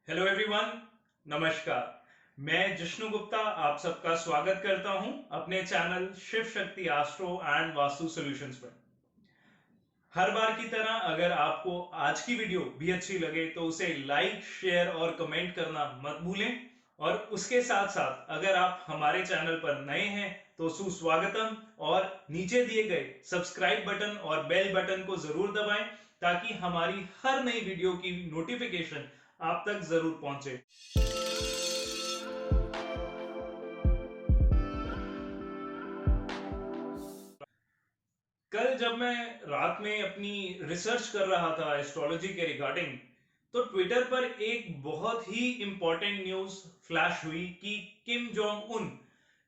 Hello everyone, नमस्कार। मैं जिष्णु गुप्ता आप सबका स्वागत करता हूं अपने channel Shiv Shakti astro and vastu solutions पर। हर बार की तरह अगर आपको आज की वीडियो भी अच्छी लगे तो उसे लाइक, शेयर और कमेंट करना मत भूलें। और उसके साथ साथ अगर आप हमारे चैनल पर नए हैं तो सुस्वागतम, और नीचे दिए गए सब्सक्राइब बटन और बेल बटन को जरूर दबाएं ताकि हमारी हर नई वीडियो की नोटिफिकेशन आप तक जरूर पहुंचे। कल जब मैं रात में अपनी रिसर्च कर रहा था एस्ट्रोलॉजी के रिगार्डिंग, तो ट्विटर पर एक बहुत ही इंपॉर्टेंट न्यूज फ्लैश हुई कि किम जोंग उन,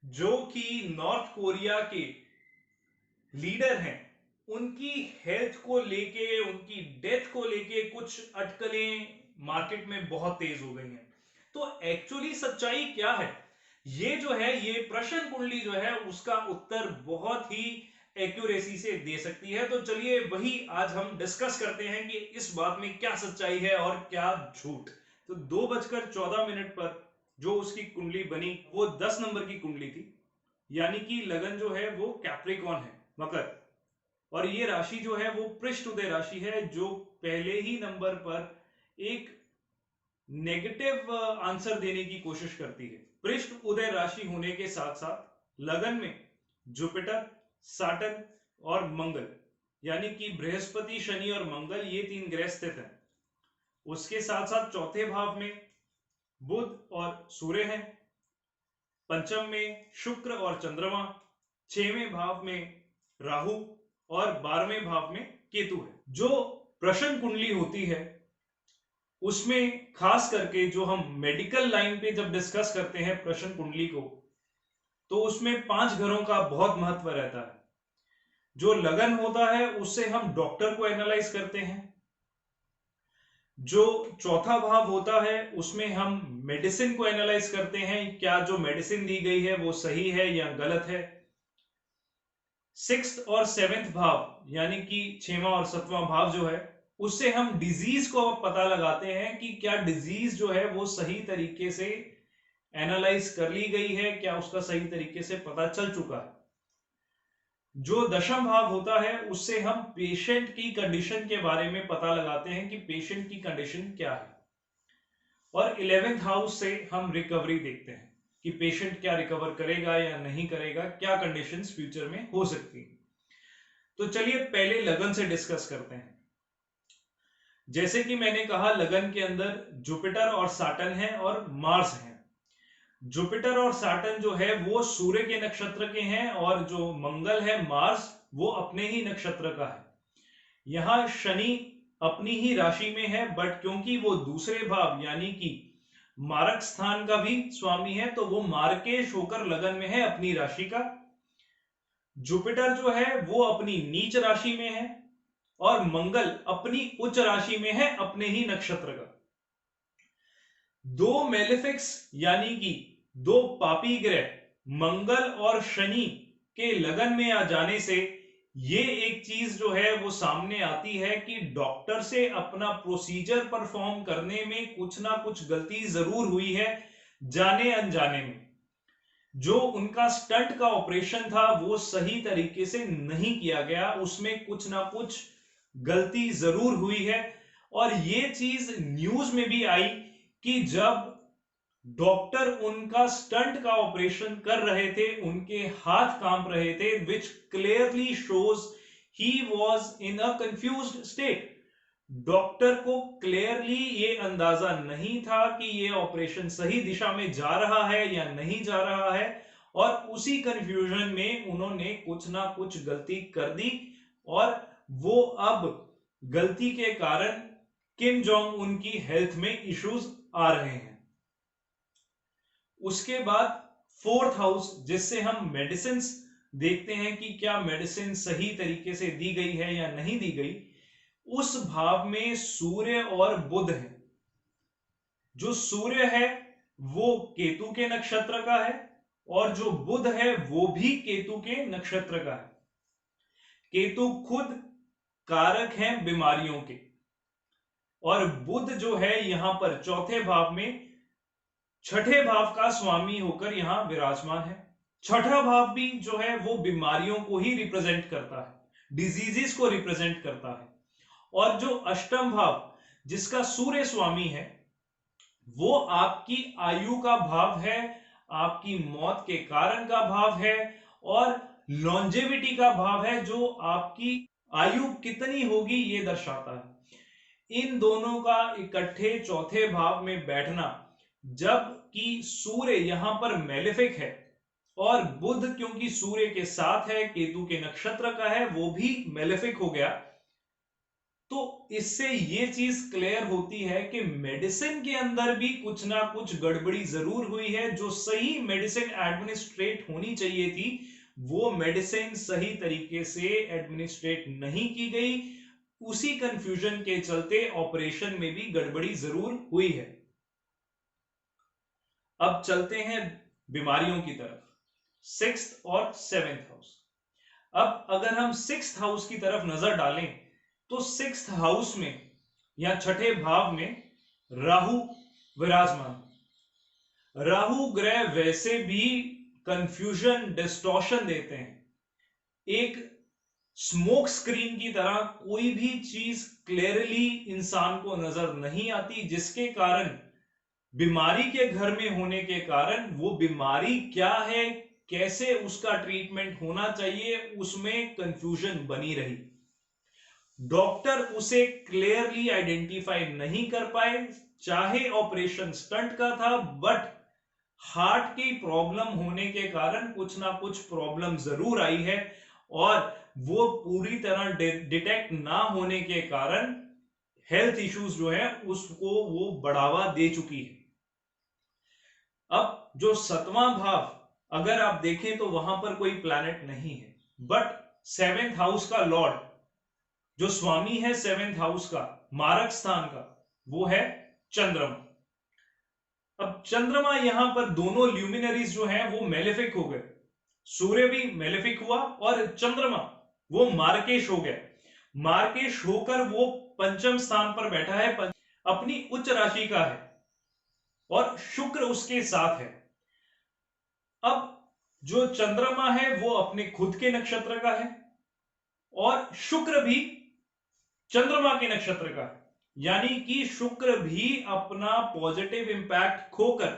जो कि नॉर्थ कोरिया के लीडर हैं, उनकी हेल्थ को लेके, उनकी डेथ को लेके कुछ अटकलें मार्केट में बहुत तेज हो गई हैं। तो एक्चुअली सच्चाई क्या है, ये जो है, ये प्रश्न कुंडली जो है उसका उत्तर बहुत ही एक्यूरेसी से दे सकती है। तो चलिए वही आज हम डिस्कस करते हैं कि इस बात में क्या सच्चाई है और क्या झूठ। तो 2:14 पर जो उसकी कुंडली बनी वो 10 नंबर की कुंडली थी, यानी कि लगन जो है वो कैप्रिकॉन है, मकर। और ये राशि जो है वो पृष्ठ उदय राशि है, जो पहले ही नंबर पर एक नेगेटिव आंसर देने की कोशिश करती है। पृष्ठ उदय राशि होने के साथ साथ लगन में जुपिटर, साटन और मंगल, यानी कि बृहस्पति, शनि और मंगल, ये तीन ग्रह स्थित हैं। उसके साथ साथ चौथे भाव में बुध और सूर्य हैं, पंचम में शुक्र और चंद्रमा, छवें भाव में राहु और 12वें भाव में केतु है। जो प्रश्न कुंडली होती है उसमें खास करके जो हम मेडिकल लाइन पे जब डिस्कस करते हैं प्रश्न कुंडली को, तो उसमें 5 घरों का बहुत महत्व रहता है। जो लगन होता है उससे हम डॉक्टर को एनालाइज करते हैं। जो चौथा भाव होता है उसमें हम मेडिसिन को एनालाइज करते हैं, क्या जो मेडिसिन दी गई है वो सही है या गलत है। सिक्स्थ और सेवेंथ भाव, यानी कि 6वां और 7वां भाव जो है, उससे हम डिजीज को पता लगाते हैं कि क्या डिजीज जो है वो सही तरीके से एनालाइज कर ली गई है, क्या उसका सही तरीके से पता चल चुका है। जो दशम भाव होता है उससे हम पेशेंट की कंडीशन के बारे में पता लगाते हैं कि पेशेंट की कंडीशन क्या है। और 11th हाउस से हम रिकवरी देखते हैं कि पेशेंट क्या रिकवर करेगा या नहीं करेगा, क्या कंडीशंस फ्यूचर में हो सकती है। तो चलिए पहले लगन से डिस्कस करते हैं। जैसे कि मैंने कहा, लगन के अंदर जुपिटर और साटन है और मार्स है। जुपिटर और साटन जो है वो सूर्य के नक्षत्र के हैं, और जो मंगल है, मार्स, वो अपने ही नक्षत्र का है। यहां शनि अपनी ही राशि में है, बट क्योंकि वो दूसरे भाव यानी कि मारक स्थान का भी स्वामी है, तो वो मार्केश होकर लगन में है अपनी राशि का। जुपिटर जो है वो अपनी नीच राशि में है, और मंगल अपनी उच्च राशि में है अपने ही नक्षत्र का। दो मेलेफिक्स यानी कि दो पापी ग्रह मंगल और शनि के लगन में आ जाने से ये एक चीज जो है वो सामने आती है कि डॉक्टर से अपना प्रोसीजर परफॉर्म करने में कुछ ना कुछ गलती जरूर हुई है, जाने अनजाने में। जो उनका स्टंट का ऑपरेशन था वो सही तरीके से नहीं किया गया, उसमें कुछ ना कुछ गलती जरूर हुई है। और ये चीज न्यूज में भी आई कि जब डॉक्टर उनका स्टंट का ऑपरेशन कर रहे थे, उनके हाथ कांप रहे थे, विच clearly shows he was in a confused state. Doctor को क्लियरली ये अंदाजा नहीं था कि ये ऑपरेशन सही दिशा में जा रहा है या नहीं जा रहा है, और उसी कंफ्यूजन में उन्होंने कुछ ना कुछ गलती कर दी, और वो अब गलती के कारण किम जोंग उनकी हेल्थ में इश्यूज आ रहे हैं। उसके बाद फोर्थ हाउस, जिससे हम मेडिसिन देखते हैं कि क्या मेडिसिन सही तरीके से दी गई है या नहीं दी गई, उस भाव में सूर्य और बुध है। जो सूर्य है वो केतु के नक्षत्र का है, और जो बुध है वो भी केतु के नक्षत्र का है। केतु खुद कारक हैं बीमारियों के। और बुध जो है यहां पर चौथे भाव में छठे भाव का स्वामी होकर यहां विराजमान है। छठा भाव भी जो है वो बीमारियों को ही रिप्रेजेंट करता है, डिजीजेस को रिप्रेजेंट करता है। और जो अष्टम भाव जिसका सूर्य स्वामी है वो आपकी आयु का भाव है, आपकी मौत के कारण का भाव है, और लॉन्जेविटी का भाव है, जो आपकी आयु कितनी होगी ये दर्शाता है। इन दोनों का इकट्ठे चौथे भाव में बैठना, जबकि सूर्य यहां पर मेलेफिक है और बुध क्योंकि सूर्य के साथ है, केतु के नक्षत्र का है, वो भी मेलेफिक हो गया। तो इससे ये चीज क्लियर होती है कि मेडिसिन के अंदर भी कुछ ना कुछ गड़बड़ी जरूर हुई है। जो सही मेडिसिन एडमिनिस्ट्रेट होनी चाहिए थी वो मेडिसिन सही तरीके से एडमिनिस्ट्रेट नहीं की गई। उसी कंफ्यूजन के चलते ऑपरेशन में भी गड़बड़ी जरूर हुई है। अब चलते हैं बीमारियों की तरफ, सिक्स्थ और सेवेंथ हाउस। अब अगर हम सिक्स्थ हाउस की तरफ नजर डालें तो सिक्स्थ हाउस में या छठे भाव में राहु विराजमान। राहु ग्रह वैसे भी कंफ्यूजन डिस्टॉर्शन देते हैं। एक स्मोक स्क्रीन की तरह कोई भी चीज क्लियरली इंसान को नजर नहीं आती, जिसके कारण बीमारी के घर में होने के कारण वो बीमारी क्या है, कैसे उसका ट्रीटमेंट होना चाहिए, उसमें कंफ्यूजन बनी रही। डॉक्टर उसे क्लियरली आइडेंटिफाई नहीं कर पाए, चाहे ऑपरेशन स्टंट का था, बट हार्ट की प्रॉब्लम होने के कारण कुछ ना कुछ प्रॉब्लम जरूर आई है, और वो पूरी तरह डिटेक्ट ना होने के कारण हेल्थ इश्यूज जो है उसको वो बढ़ावा दे चुकी है। अब जो सतवां भाव अगर आप देखें तो वहां पर कोई प्लैनेट नहीं है, बट सेवेंथ हाउस का लॉर्ड जो स्वामी है सेवेंथ हाउस का, मारक स्थान का, वो है चंद्रमा। अब चंद्रमा यहां पर दोनों ल्यूमिनरीज जो हैं वो मेलेफिक हो गए। सूर्य भी मेलेफिक हुआ और चंद्रमा वो मार्केश हो गया। मार्केश होकर वो पंचम स्थान पर बैठा है, अपनी उच्च राशि का है, और शुक्र उसके साथ है। अब जो चंद्रमा है वो अपने खुद के नक्षत्र का है और शुक्र भी चंद्रमा के नक्षत्र का, यानी कि शुक्र भी अपना पॉजिटिव इंपैक्ट खोकर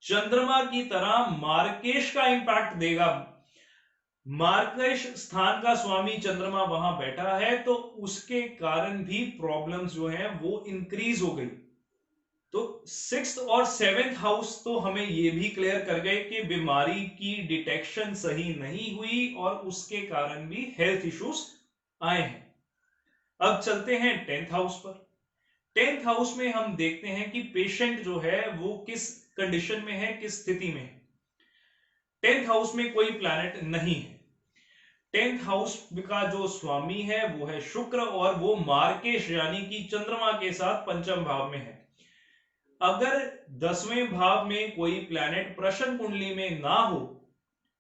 चंद्रमा की तरह मार्केश का इंपैक्ट देगा। मार्केश स्थान का स्वामी चंद्रमा वहां बैठा है, तो उसके कारण भी प्रॉब्लम्स जो हैं वो इंक्रीज हो गई। तो सिक्स्थ और सेवेंथ हाउस तो हमें ये भी क्लियर कर गए कि बीमारी की डिटेक्शन सही नहीं हुई और उसके कारण भी हेल्थ इश्यूज आए हैं। अब चलते हैं टेंथ हाउस पर। टेंथ हाउस में हम देखते हैं कि पेशेंट जो है वो किस कंडीशन में है, किस स्थिति में है। टेंथ हाउस में कोई प्लैनेट नहीं है। टेंथ हाउस का जो स्वामी है वो है शुक्र, और वो मार्केश यानी कि चंद्रमा के साथ पंचम भाव में है। अगर 10वें भाव में कोई प्लैनेट प्रश्न कुंडली में ना हो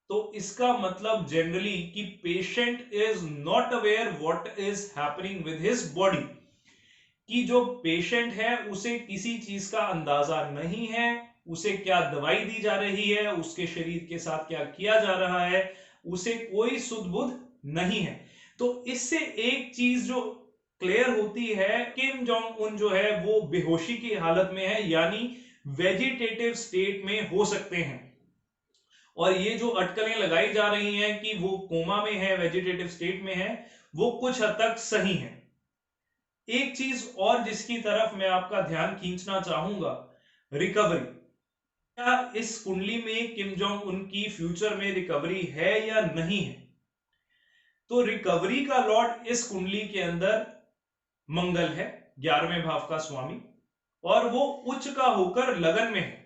तो इसका मतलब जनरली कि patient is not aware what is happening with his body, कि जो पेशेंट है उसे किसी चीज का अंदाजा नहीं है, उसे क्या दवाई दी जा रही है, उसके शरीर के साथ क्या किया जा रहा है, उसे कोई सुध बुध नहीं है। तो इससे एक चीज जो क्लियर होती है, किम जोंग उन जो है वो बेहोशी की हालत में है, यानी वेजिटेटिव स्टेट में हो सकते हैं। और ये जो अटकलें लगाई जा रही हैं कि वो कोमा में है, वेजिटेटिव स्टेट में है, वो कुछ हद तक सही है। एक चीज और जिसकी तरफ मैं आपका ध्यान खींचना चाहूंगा, रिकवरी। क्या इस कुंडली में किम जोंग उनकी फ्यूचर में रिकवरी है या नहीं है? तो रिकवरी का लॉर्ड इस कुंडली के अंदर मंगल है, 11वें भाव का स्वामी, और वो उच्च का होकर लगन में है।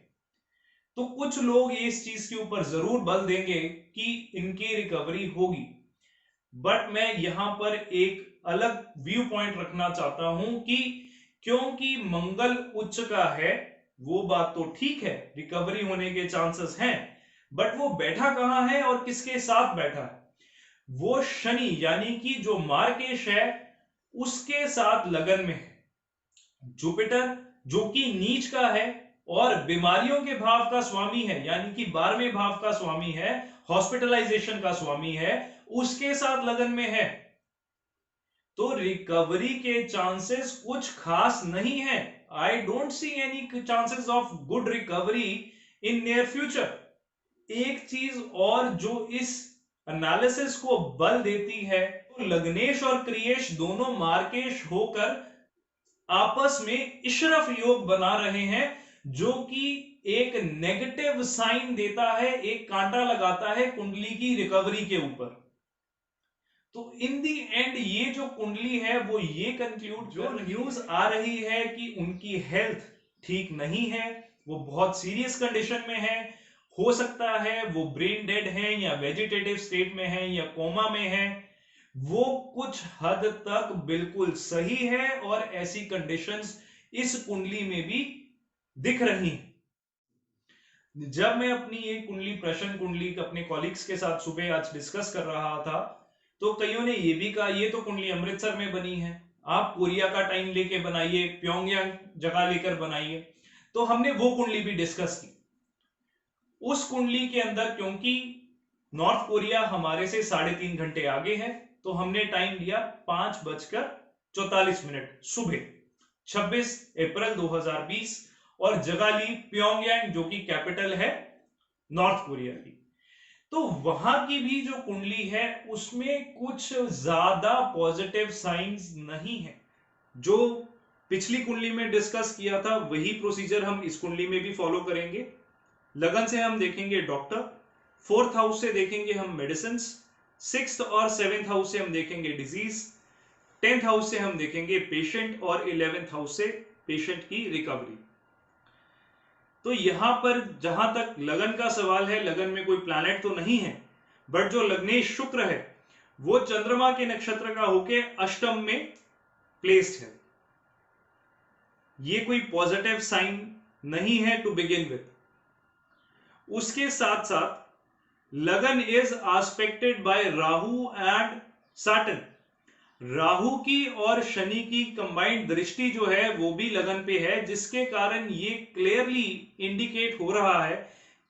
तो कुछ लोग इस चीज के ऊपर जरूर बल देंगे कि इनकी रिकवरी होगी, बट मैं यहां पर एक अलग व्यू पॉइंट रखना चाहता हूं कि क्योंकि मंगल उच्च का है, वो बात तो ठीक है, रिकवरी होने के चांसेस हैं, बट वो बैठा कहां है और किसके साथ बैठा है? वो शनि यानी कि जो मार्केश है उसके साथ लगन में है। जुपिटर जो कि नीच का है और बीमारियों के भाव का स्वामी है, यानी कि 12वें भाव का स्वामी है, हॉस्पिटलाइजेशन का स्वामी है, उसके साथ लगन में है। तो रिकवरी के चांसेस कुछ खास नहीं है। I don't see any chances of good recovery in near future. एक चीज और जो इस एनालिसिस को बल देती है, तो लग्नेश और क्रियेश दोनों मार्केश होकर आपस में इशरफ योग बना रहे हैं, जो कि एक नेगेटिव साइन देता है, एक कांटा लगाता है कुंडली की रिकवरी के ऊपर। तो इन दी एंड ये जो कुंडली है वो ये कंक्लूड, जो न्यूज आ रही है कि उनकी हेल्थ ठीक नहीं है, वो बहुत सीरियस कंडीशन में है, हो सकता है वो ब्रेन डेड है या वेजिटेटिव स्टेट में है या कोमा में है, वो कुछ हद तक बिल्कुल सही है और ऐसी कंडीशंस इस कुंडली में भी दिख रही हैं। जब मैं अपनी ये कुंडली, प्रश्न कुंडली अपने कॉलीग्स के साथ सुबह आज डिस्कस कर रहा था, तो कईयों ने ये भी कहा ये तो कुंडली अमृतसर में बनी है, आप कोरिया का टाइम लेके बनाइए, प्योंगयांग जगह लेकर बनाइए। तो हमने वो कुंडली भी डिस्कस की। उस कुंडली के अंदर क्योंकि नॉर्थ कोरिया हमारे से 3.5 घंटे आगे है, तो हमने टाइम लिया 5:44 सुबह 26 अप्रैल 2020 और जगह ली प्योंगयांग, जो कि कैपिटल है नॉर्थ कोरिया की। तो वहां की भी जो कुंडली है उसमें कुछ ज्यादा पॉजिटिव साइंस नहीं है। जो पिछली कुंडली में डिस्कस किया था वही प्रोसीजर हम इस कुंडली में भी फॉलो करेंगे। लगन से हम देखेंगे डॉक्टर, 4th हाउस से देखेंगे हम मेडिसिन, 6th और 7th हाउस से हम देखेंगे डिजीज, 10th हाउस से हम देखेंगे पेशेंट और 11th हाउस से पेशेंट की रिकवरी। तो यहां पर जहां तक लगन का सवाल है, लगन में कोई प्लैनेट तो नहीं है, बट जो लग्नेश शुक्र है वो चंद्रमा के नक्षत्र का होके अष्टम में प्लेस्ड है। ये कोई पॉजिटिव साइन नहीं है टू बिगिन विथ। उसके साथ साथ lagna is aspected by Rahu and Saturn. Rahu की और शनि की कंबाइंड दृष्टि जो है वो भी लगन पे है, जिसके कारण ये क्लियरली इंडिकेट हो रहा है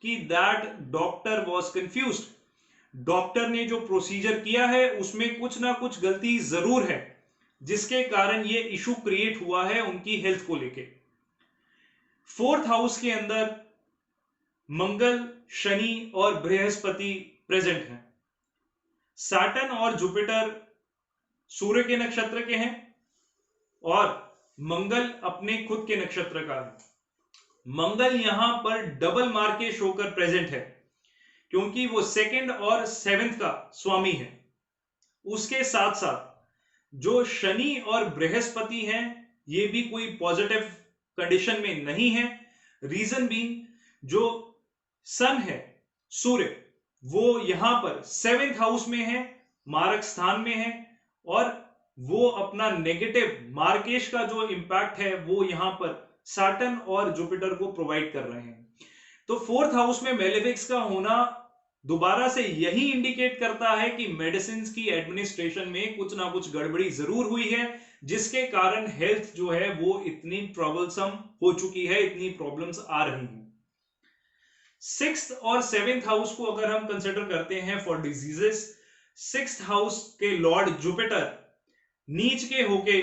कि that doctor was confused. Doctor ने जो प्रोसीजर किया है उसमें कुछ ना कुछ गलती जरूर है, जिसके कारण ये इशू क्रिएट हुआ है उनकी हेल्थ को लेके। 4th हाउस के अंदर मंगल, शनि और बृहस्पति प्रेजेंट हैं। सैटर्न और जुपिटर सूर्य के नक्षत्र के हैं और मंगल अपने खुद के नक्षत्र का है। मंगल यहां पर डबल मार्केश होकर प्रेजेंट है, क्योंकि वो 2nd और 7th का स्वामी है। उसके साथ साथ जो शनि और बृहस्पति हैं ये भी कोई पॉजिटिव कंडीशन में नहीं है। रीजन भी, जो सन है सूर्य, वो यहां पर 7th हाउस में है, मारक स्थान में है, और वो अपना नेगेटिव मार्केश का जो इंपैक्ट है वो यहां पर सैटर्न और जुपिटर को प्रोवाइड कर रहे हैं। तो 4th हाउस में मेलेफिक्स का होना दोबारा से यही इंडिकेट करता है कि मेडिसिन की एडमिनिस्ट्रेशन में कुछ ना कुछ गड़बड़ी जरूर हुई है, जिसके कारण हेल्थ जो है वो इतनी ट्रबलसम हो चुकी है, इतनी प्रॉब्लम्स आ रही हैं। 6th और 7th हाउस को अगर हम कंसिडर करते हैं फॉर डिजीजेस, 6th हाउस के लॉर्ड जुपिटर नीच के होके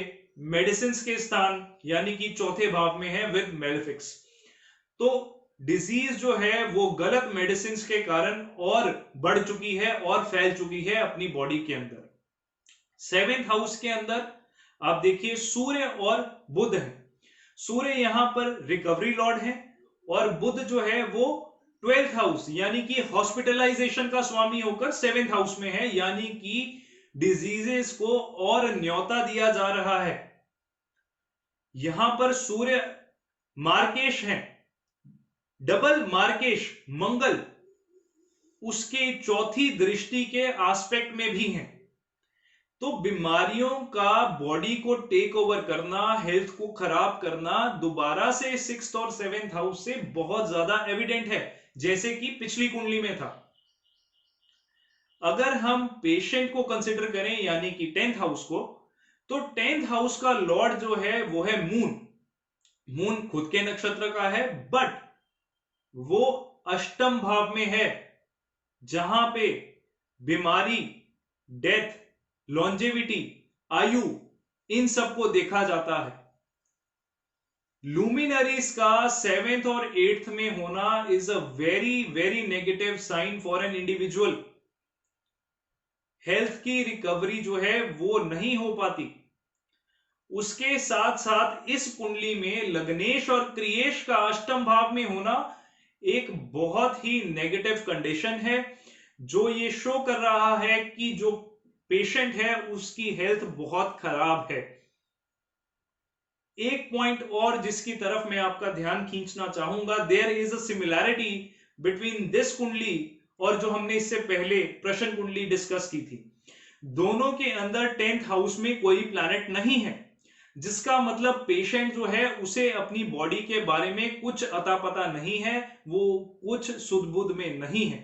मेडिसिन के स्थान यानी कि चौथे भाव में है विद मेलेफिक्स। तो डिजीज जो है वो गलत मेडिसिन के कारण और बढ़ चुकी है और फैल चुकी है अपनी बॉडी के अंदर। 7th हाउस के अंदर आप देखिए सूर्य और बुध है। सूर्य यहां पर रिकवरी लॉर्ड है और बुध जो है वो 12th हाउस यानी कि हॉस्पिटलाइजेशन का स्वामी होकर 7th हाउस में है, यानी कि डिजीजेस को और न्योता दिया जा रहा है। यहां पर सूर्य मार्केश है, डबल मार्केश मंगल उसके चौथी दृष्टि के एस्पेक्ट में भी है। तो बीमारियों का बॉडी को टेक ओवर करना, हेल्थ को खराब करना दोबारा से 6th और 7th हाउस से बहुत ज्यादा एविडेंट है, जैसे कि पिछली कुंडली में था। अगर हम पेशेंट को कंसिडर करें यानी कि 10th हाउस को, तो 10th हाउस का लॉर्ड जो है वो है मून। मून खुद के नक्षत्र का है, बट वो अष्टम भाव में है, जहां पे बीमारी, डेथ, लॉन्जेविटी, आयु, इन सबको देखा जाता है। लुमिनरीज का 7th और 8th में होना is a very very negative sign for an individual. Health की रिकवरी जो है वो नहीं हो पाती। उसके साथ साथ इस कुंडली में लग्नेश और क्रियेश का अष्टम भाव में होना एक बहुत ही नेगेटिव कंडीशन है, जो ये शो कर रहा है कि जो पेशेंट है उसकी हेल्थ बहुत खराब है। एक पॉइंट और जिसकी तरफ मैं आपका ध्यान खींचना चाहूंगा, there is a similarity between this कुंडली और जो हमने इससे पहले प्रश्न कुंडली डिस्कस की थी। दोनों के अंदर 10th हाउस में कोई प्लैनेट नहीं है, जिसका मतलब पेशेंट जो है उसे अपनी बॉडी के बारे में कुछ अता पता नहीं है, वो कुछ सुध बुध में नहीं है।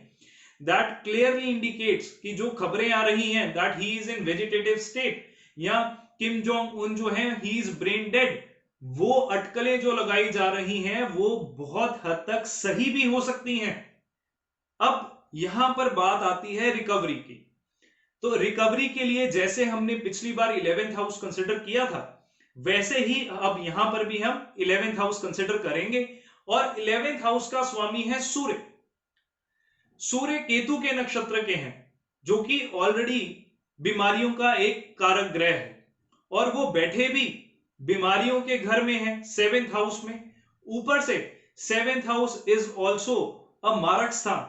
दैट क्लियरली इंडिकेट्स कि जो खबरें आ रही हैं that he is in vegetative state, या किम जोंग उन जो है ही इज ब्रेन डेड, वो अटकलें जो लगाई जा रही हैं वो बहुत हद तक सही भी हो सकती हैं। अब यहां पर बात आती है रिकवरी की। तो रिकवरी के लिए जैसे हमने पिछली बार 11th हाउस कंसिडर किया था, वैसे ही अब यहां पर भी हम 11th हाउस कंसिडर करेंगे। और 11th हाउस का स्वामी है सूर्य। सूर्य केतु के नक्षत्र के हैं, जो कि ऑलरेडी बीमारियों का एक कारक ग्रह है, और वो बैठे भी बीमारियों के घर में है 7th हाउस में। ऊपर से 7th house is also a मारक स्थान,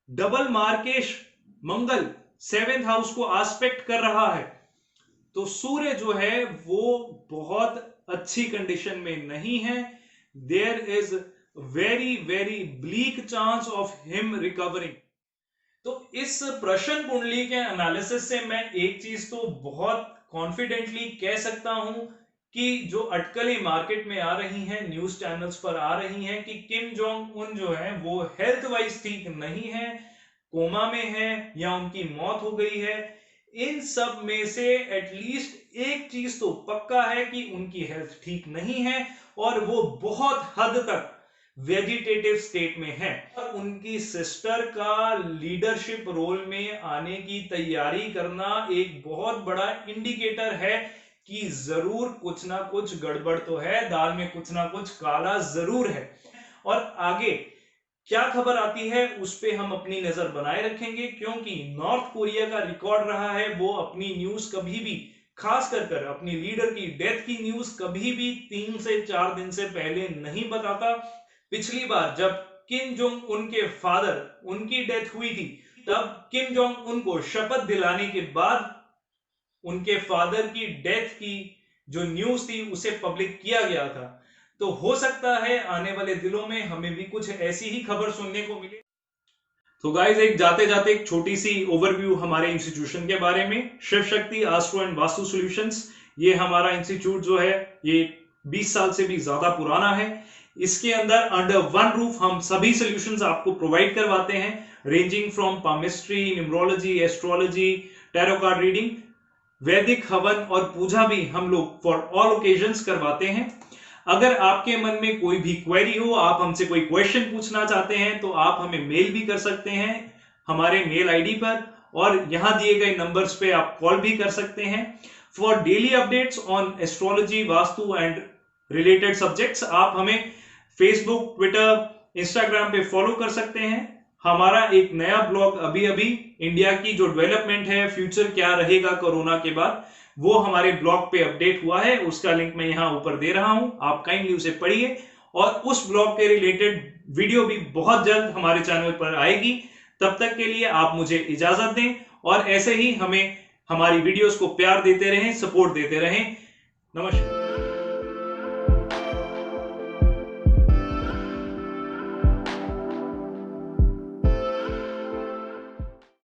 डबल मार्केश मंगल 7th हाउस को आस्पेक्ट कर रहा है। तो सूर्य जो है वो बहुत अच्छी कंडीशन में नहीं है। There is very very bleak chance of him recovering. तो इस प्रश्न कुंडली के एनालिसिस से मैं एक चीज तो बहुत कॉन्फिडेंटली कह सकता हूं कि जो अटकलें मार्केट में आ रही हैं, न्यूज चैनल्स पर आ रही हैं कि किम जोंग उन जो है वो हेल्थ वाइज ठीक नहीं है, कोमा में है या उनकी मौत हो गई है। इन सब में से एटलीस्ट एक चीज तो पक्का है कि उनकी हेल्थ ठीक नहीं है और वो बहुत हद तक वेजिटेटिव स्टेट में है। और उनकी सिस्टर का लीडरशिप रोल में आने की तैयारी करना एक बहुत बड़ा इंडिकेटर है कि जरूर कुछ ना कुछ गड़बड़ तो है, दाल में कुछ ना कुछ काला जरूर है। और आगे क्या खबर आती है उस पे हम अपनी नजर बनाए रखेंगे, क्योंकि नॉर्थ कोरिया का रिकॉर्ड रहा है वो अपनी न्यूज कभी भी, खास कर अपनी लीडर की डेथ की न्यूज कभी भी 3 से 4 दिन से पहले नहीं बताता। पिछली बार जब किम जोंग उन के फादर उनकी डेथ हुई थी, तब किम जोंग उन को शपथ दिलाने के बाद उनके फादर की डेथ की जो न्यूज थी उसे पब्लिक किया गया था। तो हो सकता है आने वाले दिनों में हमें भी कुछ ऐसी ही खबर सुनने को मिले। तो गाइस, एक जाते जाते एक छोटी सी ओवरव्यू हमारे इंस्टीट्यूशन के बारे में। Shiv Shakti astro and vastu solutions, ये हमारा इंस्टीट्यूट जो है ये 20 साल से भी ज्यादा पुराना है। इसके अंदर अंडर वन रूफ हम सभी सॉल्यूशंस आपको प्रोवाइड करवाते हैं, ranging from palmistry, numerology, astrology, tarot card reading, वैदिक हवन और पूजा भी हम लोग फॉर ऑल ओकेजन्स करवाते हैं। अगर आपके मन में कोई भी क्वेरी हो, आप हमसे कोई क्वेश्चन पूछना चाहते हैं, तो आप हमें मेल भी कर सकते हैं हमारे मेल आईडी पर, और यहां दिए गए नंबर्स पे आप कॉल भी कर सकते हैं। For daily updates on astrology, vastu and related subjects आप हमें फेसबुक, ट्विटर, इंस्टाग्राम पे फॉलो कर सकते हैं। हमारा एक नया ब्लॉग अभी अभी इंडिया की जो डेवलपमेंट है, फ्यूचर क्या रहेगा कोरोना के बाद, वो हमारे ब्लॉग पे अपडेट हुआ है। उसका लिंक मैं यहां ऊपर दे रहा हूं, आप काइंडली उसे पढ़िए। और उस ब्लॉग के रिलेटेड वीडियो भी बहुत जल्द हमारे चैनल पर आएगी। तब तक के लिए आप मुझे इजाजत दें, और ऐसे ही हमें हमारी वीडियोस को प्यार देते रहें, सपोर्ट देते रहें। नमस्कार।